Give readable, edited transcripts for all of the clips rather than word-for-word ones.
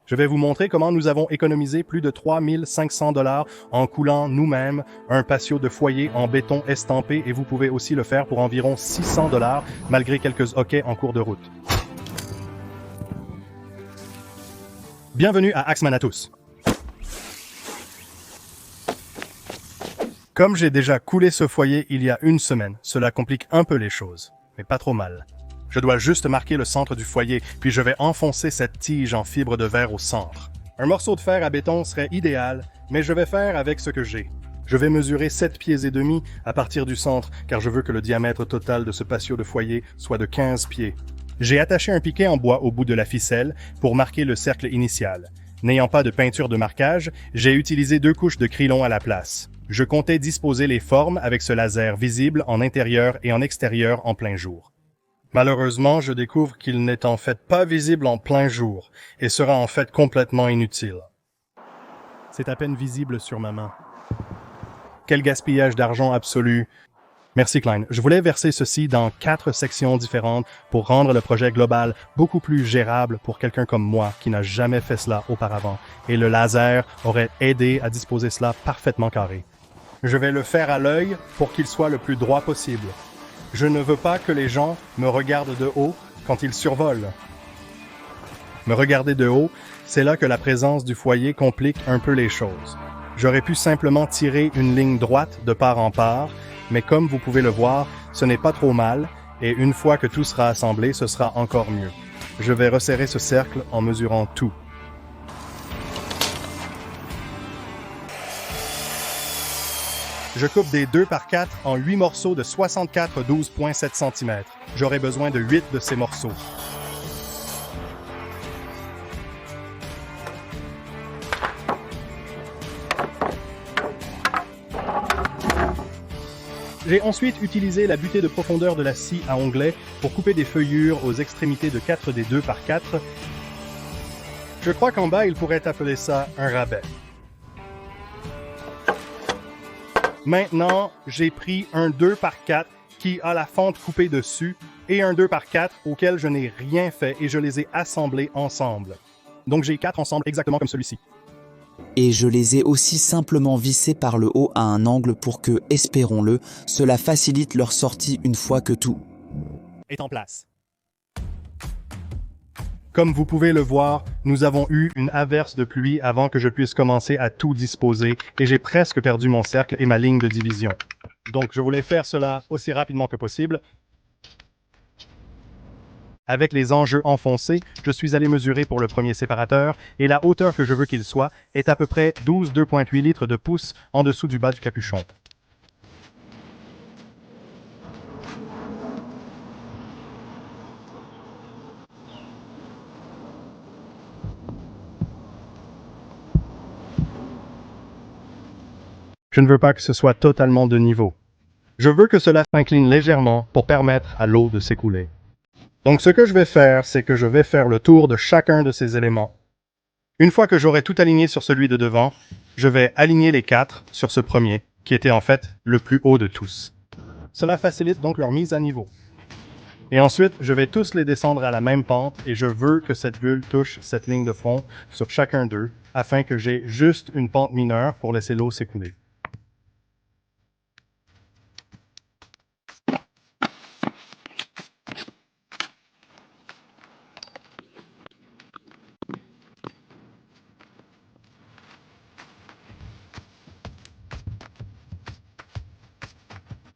Je vais vous montrer comment nous avons économisé plus de 3500 $ en coulant nous-mêmes un patio de foyer en béton estampé et vous pouvez aussi le faire pour environ 600 $ malgré quelques hoquets en cours de route. Bienvenue à Axeman à tous. Comme j'ai déjà coulé ce foyer il y a une semaine, cela complique un peu les choses, mais pas trop mal. Je dois juste marquer le centre du foyer, puis je vais enfoncer cette tige en fibre de verre au centre. Un morceau de fer à béton serait idéal, mais je vais faire avec ce que j'ai. Je vais mesurer 7 pieds et demi à partir du centre, car je veux que le diamètre total de ce patio de foyer soit de 15 pieds. J'ai attaché un piquet en bois au bout de la ficelle pour marquer le cercle initial. N'ayant pas de peinture de marquage, j'ai utilisé 2 couches de crayon à la place. Je comptais disposer les formes avec ce laser visible en intérieur et en extérieur en plein jour. Malheureusement, je découvre qu'il n'est en fait pas visible en plein jour et sera en fait complètement inutile. C'est à peine visible sur ma main. Quel gaspillage d'argent absolu! Merci Klein. Je voulais verser ceci dans 4 sections différentes pour rendre le projet global beaucoup plus gérable pour quelqu'un comme moi qui n'a jamais fait cela auparavant. Et le laser aurait aidé à disposer cela parfaitement carré. Je vais le faire à l'œil pour qu'il soit le plus droit possible. Je ne veux pas que les gens me regardent de haut quand ils survolent. Me regarder de haut, c'est là que la présence du foyer complique un peu les choses. J'aurais pu simplement tirer une ligne droite de part en part, mais comme vous pouvez le voir, ce n'est pas trop mal, et une fois que tout sera assemblé, ce sera encore mieux. Je vais resserrer ce cercle en mesurant tout. Je coupe des 2 par 4 en 8 morceaux de 64 12,7 cm. J'aurai besoin de 8 de ces morceaux. J'ai ensuite utilisé la butée de profondeur de la scie à onglet pour couper des feuillures aux extrémités de 4 des 2 par 4. Je crois qu'en bas, il pourrait appeler ça un rabais. Maintenant, j'ai pris un 2 par 4 qui a la fente coupée dessus et un 2 par 4 auquel je n'ai rien fait et je les ai assemblés ensemble. Donc j'ai 4 ensemble exactement comme celui-ci. Et je les ai aussi simplement vissés par le haut à un angle pour que, espérons-le, cela facilite leur sortie une fois que tout est en place. Comme vous pouvez le voir, nous avons eu une averse de pluie avant que je puisse commencer à tout disposer et j'ai presque perdu mon cercle et ma ligne de division. Donc je voulais faire cela aussi rapidement que possible. Avec les enjeux enfoncés, je suis allé mesurer pour le premier séparateur et la hauteur que je veux qu'il soit est à peu près 2,8 litres de pouce en dessous du bas du capuchon. Je ne veux pas que ce soit totalement de niveau. Je veux que cela s'incline légèrement pour permettre à l'eau de s'écouler. Donc ce que je vais faire, c'est que je vais faire le tour de chacun de ces éléments. Une fois que j'aurai tout aligné sur celui de devant, je vais aligner les 4 sur ce premier, qui était en fait le plus haut de tous. Cela facilite donc leur mise à niveau. Et ensuite, je vais tous les descendre à la même pente et je veux que cette bulle touche cette ligne de fond sur chacun d'eux, afin que j'ai juste une pente mineure pour laisser l'eau s'écouler.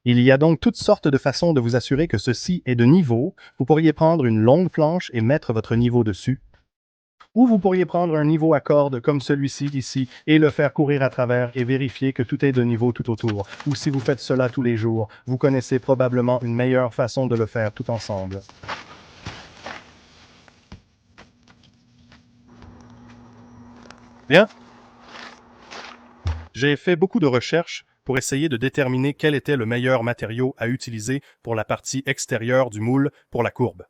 Il y a donc toutes sortes de façons de vous assurer que ceci est de niveau. Vous pourriez prendre une longue planche et mettre votre niveau dessus. Ou vous pourriez prendre un niveau à corde comme celui-ci ici et le faire courir à travers et vérifier que tout est de niveau tout autour. Ou si vous faites cela tous les jours, vous connaissez probablement une meilleure façon de le faire tout ensemble. Bien. J'ai fait beaucoup de recherches pour essayer de déterminer quel était le meilleur matériau à utiliser pour la partie extérieure du moule pour la courbe.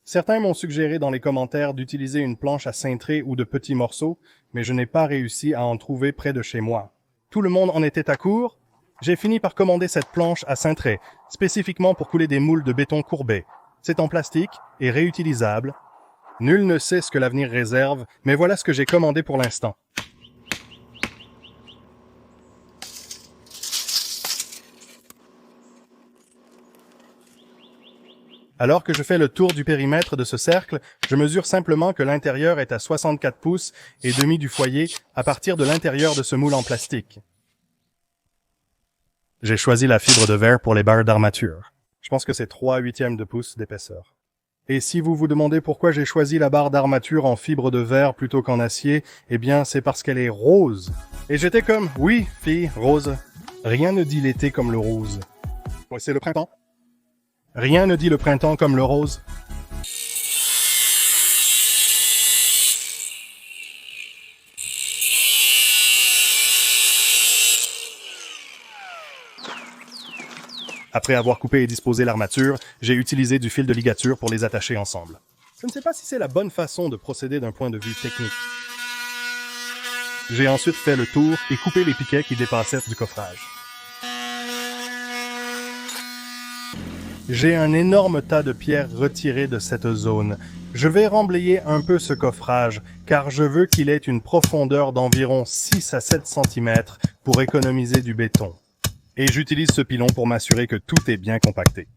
Certains m'ont suggéré dans les commentaires d'utiliser une planche à cintrer ou de petits morceaux, mais je n'ai pas réussi à en trouver près de chez moi. Tout le monde en était à court. J'ai fini par commander cette planche à cintrer, spécifiquement pour couler des moules de béton courbés. C'est en plastique et réutilisable. Nul ne sait ce que l'avenir réserve, mais voilà ce que j'ai commandé pour l'instant. Alors que je fais le tour du périmètre de ce cercle, je mesure simplement que l'intérieur est à 64 pouces et demi du foyer à partir de l'intérieur de ce moule en plastique. J'ai choisi la fibre de verre pour les barres d'armature. Je pense que c'est 3/8 de pouce d'épaisseur. Et si vous vous demandez pourquoi j'ai choisi la barre d'armature en fibre de verre plutôt qu'en acier, eh bien c'est parce qu'elle est rose. Et j'étais comme, oui, fille, rose. Rien ne dit l'été comme le rose. Ouais, c'est le printemps. Rien ne dit le printemps comme le rose. Après avoir coupé et disposé l'armature, j'ai utilisé du fil de ligature pour les attacher ensemble. Je ne sais pas si c'est la bonne façon de procéder d'un point de vue technique. J'ai ensuite fait le tour et coupé les piquets qui dépassaient du coffrage. J'ai un énorme tas de pierres retirées de cette zone. Je vais remblayer un peu ce coffrage, car je veux qu'il ait une profondeur d'environ 6 à 7 cm pour économiser du béton. Et j'utilise ce pilon pour m'assurer que tout est bien compacté.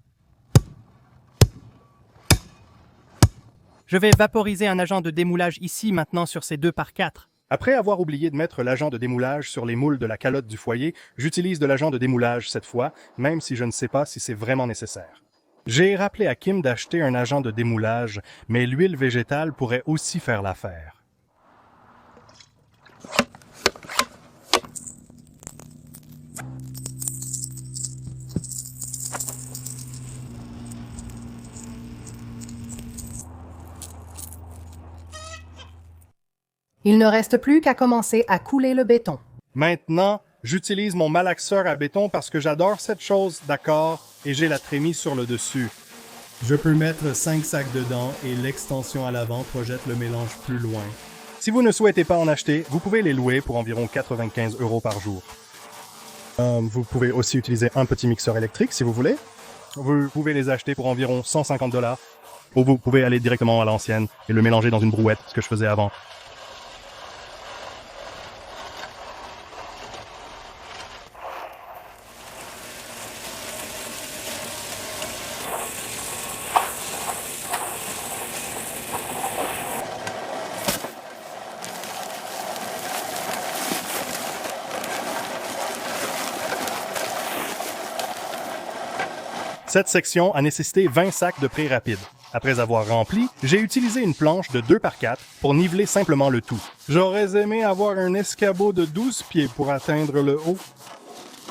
Je vais vaporiser un agent de démoulage ici maintenant sur ces 2x4. Après avoir oublié de mettre l'agent de démoulage sur les moules de la calotte du foyer, j'utilise de l'agent de démoulage cette fois, même si je ne sais pas si c'est vraiment nécessaire. J'ai rappelé à Kim d'acheter un agent de démoulage, mais l'huile végétale pourrait aussi faire l'affaire. Il ne reste plus qu'à commencer à couler le béton. Maintenant, j'utilise mon malaxeur à béton parce que j'adore cette chose, d'accord, et j'ai la trémie sur le dessus. Je peux mettre 5 sacs dedans et l'extension à l'avant projette le mélange plus loin. Si vous ne souhaitez pas en acheter, vous pouvez les louer pour environ 95 € par jour. Vous pouvez aussi utiliser un petit mixeur électrique si vous voulez. Vous pouvez les acheter pour environ 150 $. Ou vous pouvez aller directement à l'ancienne et le mélanger dans une brouette, ce que je faisais avant. Cette section a nécessité 20 sacs de pré rapide. Après avoir rempli, j'ai utilisé une planche de 2x4 pour niveler simplement le tout. J'aurais aimé avoir un escabeau de 12 pieds pour atteindre le haut.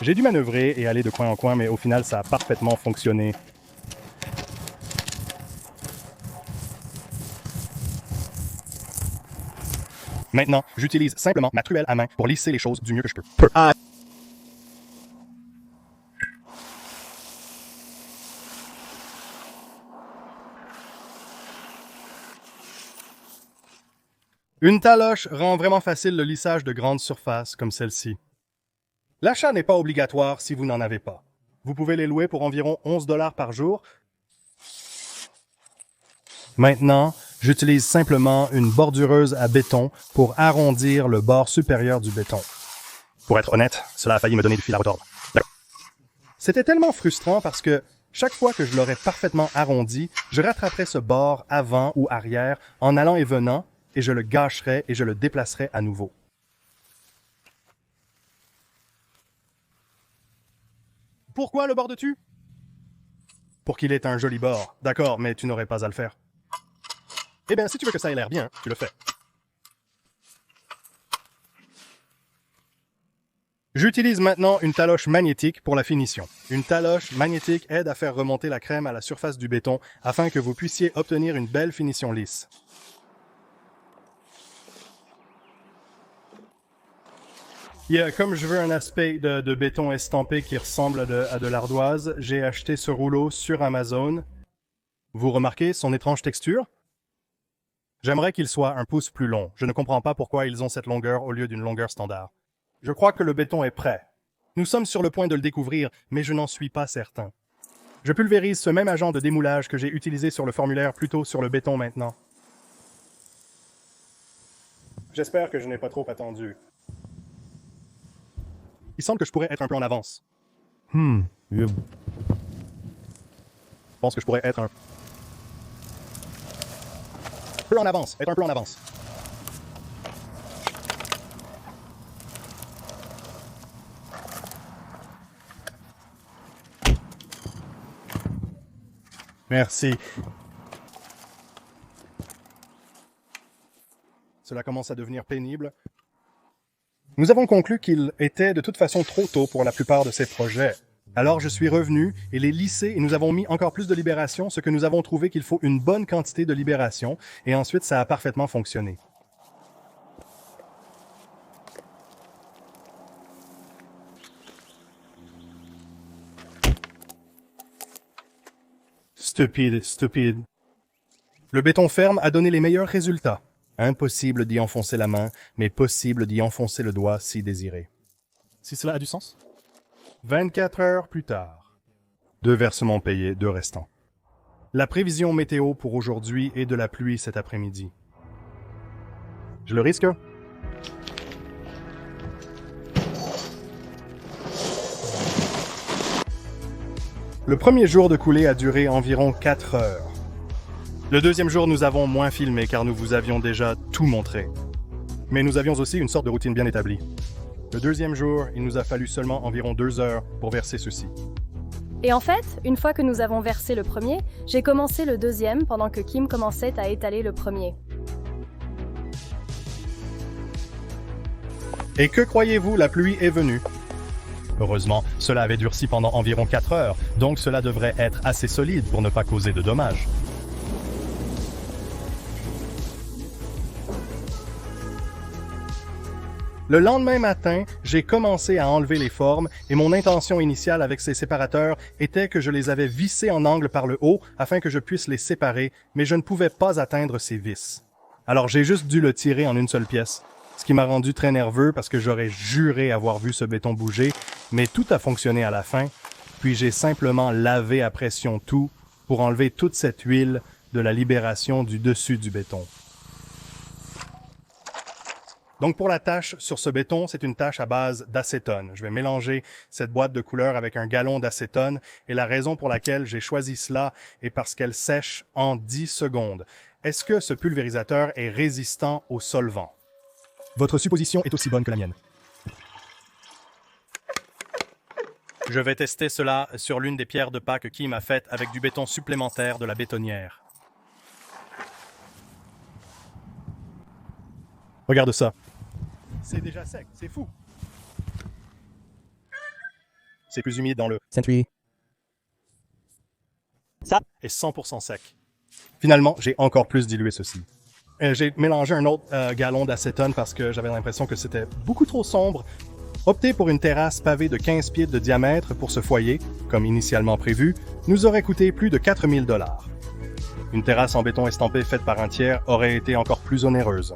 J'ai dû manœuvrer et aller de coin en coin, mais au final, ça a parfaitement fonctionné. Maintenant, j'utilise simplement ma truelle à main pour lisser les choses du mieux que je peux. Une taloche rend vraiment facile le lissage de grandes surfaces comme celle-ci. L'achat n'est pas obligatoire si vous n'en avez pas. Vous pouvez les louer pour environ 11 $ par jour. Maintenant, j'utilise simplement une bordureuse à béton pour arrondir le bord supérieur du béton. Pour être honnête, cela a failli me donner du fil à retordre. C'était tellement frustrant parce que chaque fois que je l'aurais parfaitement arrondi, je rattraperais ce bord avant ou arrière en allant et venant, et je le gâcherais et je le déplacerais à nouveau. Pourquoi le bord dessus? Pour qu'il ait un joli bord. D'accord, mais tu n'aurais pas à le faire. Eh bien, si tu veux que ça ait l'air bien, tu le fais. J'utilise maintenant une taloche magnétique pour la finition. Une taloche magnétique aide à faire remonter la crème à la surface du béton afin que vous puissiez obtenir une belle finition lisse. Comme je veux un aspect de béton estampé qui ressemble à de l'ardoise, j'ai acheté ce rouleau sur Amazon. Vous remarquez son étrange texture? J'aimerais qu'il soit un pouce plus long. Je ne comprends pas pourquoi ils ont cette longueur au lieu d'une longueur standard. Je crois que le béton est prêt. Nous sommes sur le point de le découvrir, mais je n'en suis pas certain. Je pulvérise ce même agent de démoulage que j'ai utilisé sur le formulaire plutôt sur le béton maintenant. J'espère que je n'ai pas trop attendu. Il semble que je pourrais être un peu en avance. Je pense que je pourrais être un peu en avance. Être un peu en avance. Merci. Cela commence à devenir pénible. Nous avons conclu qu'il était de toute façon trop tôt pour la plupart de ces projets. Alors je suis revenu et les lycées, et nous avons mis encore plus de libération, ce que nous avons trouvé qu'il faut une bonne quantité de libération, et ensuite ça a parfaitement fonctionné. Stupide, stupide. Le béton ferme a donné les meilleurs résultats. Impossible d'y enfoncer la main, mais possible d'y enfoncer le doigt si désiré. Si cela a du sens. 24 heures plus tard. 2 versements payés, 2 restants. La prévision météo pour aujourd'hui est de la pluie cet après-midi. Je le risque? Le premier jour de coulée a duré environ 4 heures. Le deuxième jour, nous avons moins filmé car nous vous avions déjà tout montré. Mais nous avions aussi une sorte de routine bien établie. Le deuxième jour, il nous a fallu seulement environ 2 heures pour verser ceci. Et en fait, une fois que nous avons versé le premier, j'ai commencé le deuxième pendant que Kim commençait à étaler le premier. Et que croyez-vous, la pluie est venue. Heureusement, cela avait durci pendant environ 4 heures, donc cela devrait être assez solide pour ne pas causer de dommages. Le lendemain matin, j'ai commencé à enlever les formes et mon intention initiale avec ces séparateurs était que je les avais vissés en angle par le haut afin que je puisse les séparer, mais je ne pouvais pas atteindre ces vis. Alors j'ai juste dû le tirer en une seule pièce, ce qui m'a rendu très nerveux parce que j'aurais juré avoir vu ce béton bouger, mais tout a fonctionné à la fin, puis j'ai simplement lavé à pression tout pour enlever toute cette huile de la libération du dessus du béton. Donc pour la tâche sur ce béton, c'est une tâche à base d'acétone. Je vais mélanger cette boîte de couleur avec un gallon d'acétone et la raison pour laquelle j'ai choisi cela est parce qu'elle sèche en 10 secondes. Est-ce que ce pulvérisateur est résistant au solvant? Votre supposition est aussi bonne que la mienne. Je vais tester cela sur l'une des pierres de pas que Kim a faites avec du béton supplémentaire de la bétonnière. Regarde ça. C'est déjà sec, c'est fou. C'est plus humide dans le Sentry. ça est 100% sec. Finalement, j'ai encore plus dilué ceci. J'ai mélangé un autre gallon d'acétone parce que j'avais l'impression que c'était beaucoup trop sombre. Opter pour une terrasse pavée de 15 pieds de diamètre pour ce foyer, comme initialement prévu, nous aurait coûté plus de 4 000 $. Une terrasse en béton estampé faite par un tiers aurait été encore plus onéreuse.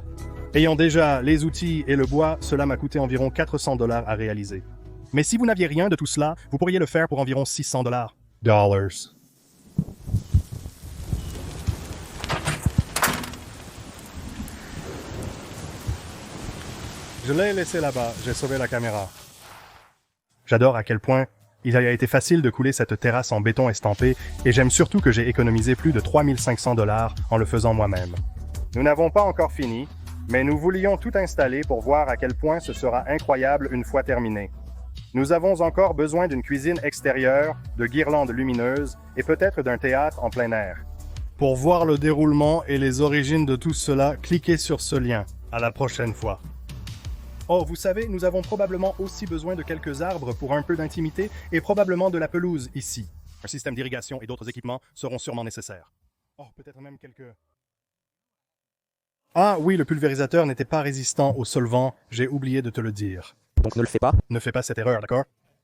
Ayant déjà les outils et le bois, cela m'a coûté environ 400 $ à réaliser. Mais si vous n'aviez rien de tout cela, vous pourriez le faire pour environ 600 $. Je l'ai laissé là-bas, j'ai sauvé la caméra. J'adore à quel point il a été facile de couler cette terrasse en béton estampé et j'aime surtout que j'ai économisé plus de 3 500 $ en le faisant moi-même. Nous n'avons pas encore fini, mais nous voulions tout installer pour voir à quel point ce sera incroyable une fois terminé. Nous avons encore besoin d'une cuisine extérieure, de guirlandes lumineuses et peut-être d'un théâtre en plein air. Pour voir le déroulement et les origines de tout cela, cliquez sur ce lien. À la prochaine fois. Oh, vous savez, nous avons probablement aussi besoin de quelques arbres pour un peu d'intimité et probablement de la pelouse ici. Un système d'irrigation et d'autres équipements seront sûrement nécessaires. Oh, peut-être même quelques... Ah oui, le pulvérisateur n'était pas résistant au solvant, j'ai oublié de te le dire. Donc ne le fais pas. Ne fais pas cette erreur, d'accord?